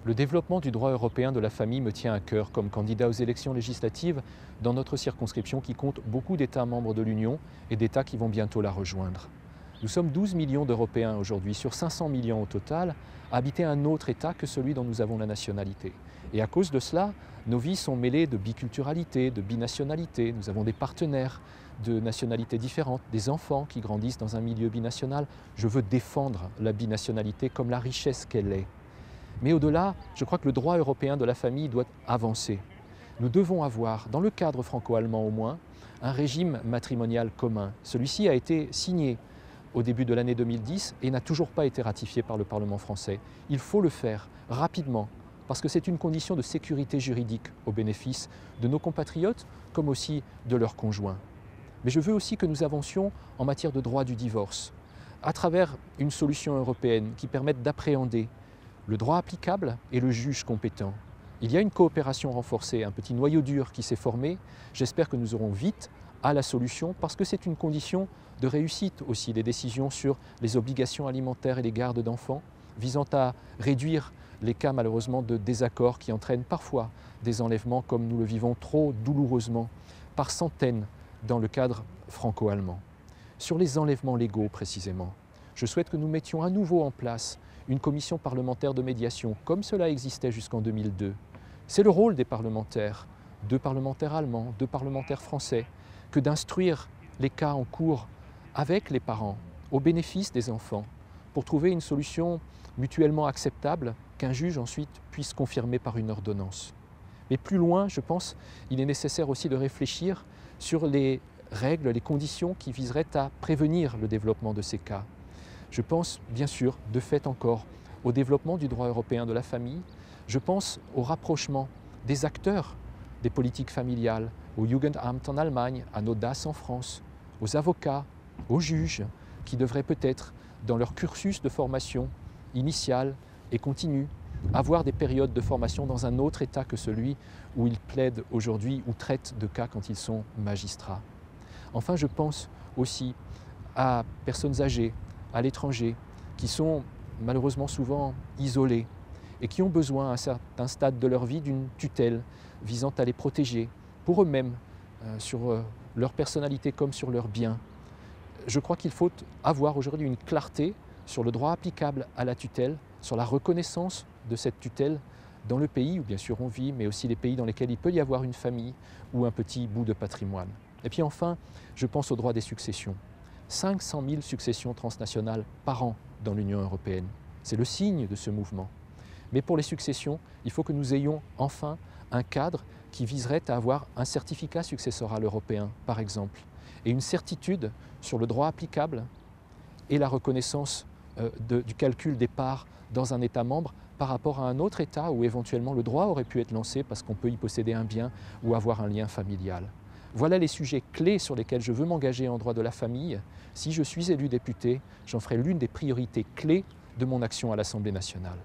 Le développement du droit européen de la famille me tient à cœur comme candidat aux élections législatives dans notre circonscription qui compte beaucoup d'États membres de l'Union et d'États qui vont bientôt la rejoindre. Nous sommes 12 millions d'Européens aujourd'hui, sur 500 millions au total, à habiter un autre État que celui dont nous avons la nationalité. Et à cause de cela, nos vies sont mêlées de biculturalité, de binationalité. Nous avons des partenaires de nationalités différentes, des enfants qui grandissent dans un milieu binational. Je veux défendre la binationalité comme la richesse qu'elle est. Mais au-delà, je crois que le droit européen de la famille doit avancer. Nous devons avoir, dans le cadre franco-allemand au moins, un régime matrimonial commun. Celui-ci a été signé au début de l'année 2010 et n'a toujours pas été ratifié par le Parlement français. Il faut le faire rapidement parce que c'est une condition de sécurité juridique au bénéfice de nos compatriotes comme aussi de leurs conjoints. Mais je veux aussi que nous avancions en matière de droit du divorce à travers une solution européenne qui permette d'appréhender le droit applicable et le juge compétent. Il y a une coopération renforcée, un petit noyau dur qui s'est formé. J'espère que nous aurons vite à la solution parce que c'est une condition de réussite aussi des décisions sur les obligations alimentaires et les gardes d'enfants visant à réduire les cas malheureusement de désaccords qui entraînent parfois des enlèvements comme nous le vivons trop douloureusement par centaines dans le cadre franco-allemand. Sur les enlèvements légaux précisément, je souhaite que nous mettions à nouveau en place une commission parlementaire de médiation, comme cela existait jusqu'en 2002. C'est le rôle des parlementaires, 2 parlementaires allemands, 2 parlementaires français, que d'instruire les cas en cours avec les parents, au bénéfice des enfants, pour trouver une solution mutuellement acceptable qu'un juge ensuite puisse confirmer par une ordonnance. Mais plus loin, je pense, il est nécessaire aussi de réfléchir sur les règles, les conditions qui viseraient à prévenir le développement de ces cas. Je pense bien sûr, de fait encore, au développement du droit européen de la famille. Je pense au rapprochement des acteurs des politiques familiales, au Jugendamt en Allemagne, à nos DAS en France, aux avocats, aux juges, qui devraient peut-être, dans leur cursus de formation initiale et continue, avoir des périodes de formation dans un autre État que celui où ils plaident aujourd'hui ou traitent de cas quand ils sont magistrats. Enfin, je pense aussi à personnes âgées, à l'étranger, qui sont malheureusement souvent isolés et qui ont besoin à un certain stade de leur vie d'une tutelle visant à les protéger pour eux-mêmes, sur leur personnalité comme sur leurs biens. Je crois qu'il faut avoir aujourd'hui une clarté sur le droit applicable à la tutelle, sur la reconnaissance de cette tutelle dans le pays où bien sûr on vit, mais aussi les pays dans lesquels il peut y avoir une famille ou un petit bout de patrimoine. Et puis enfin, je pense au droit des successions. 500 000 successions transnationales par an dans l'Union européenne. C'est le signe de ce mouvement. Mais pour les successions, il faut que nous ayons enfin un cadre qui viserait à avoir un certificat successoral européen, par exemple, et une certitude sur le droit applicable et la reconnaissance du calcul des parts dans un État membre par rapport à un autre État où éventuellement le droit aurait pu être lancé parce qu'on peut y posséder un bien ou avoir un lien familial. Voilà les sujets clés sur lesquels je veux m'engager en droit de la famille. Si je suis élu député, j'en ferai l'une des priorités clés de mon action à l'Assemblée nationale.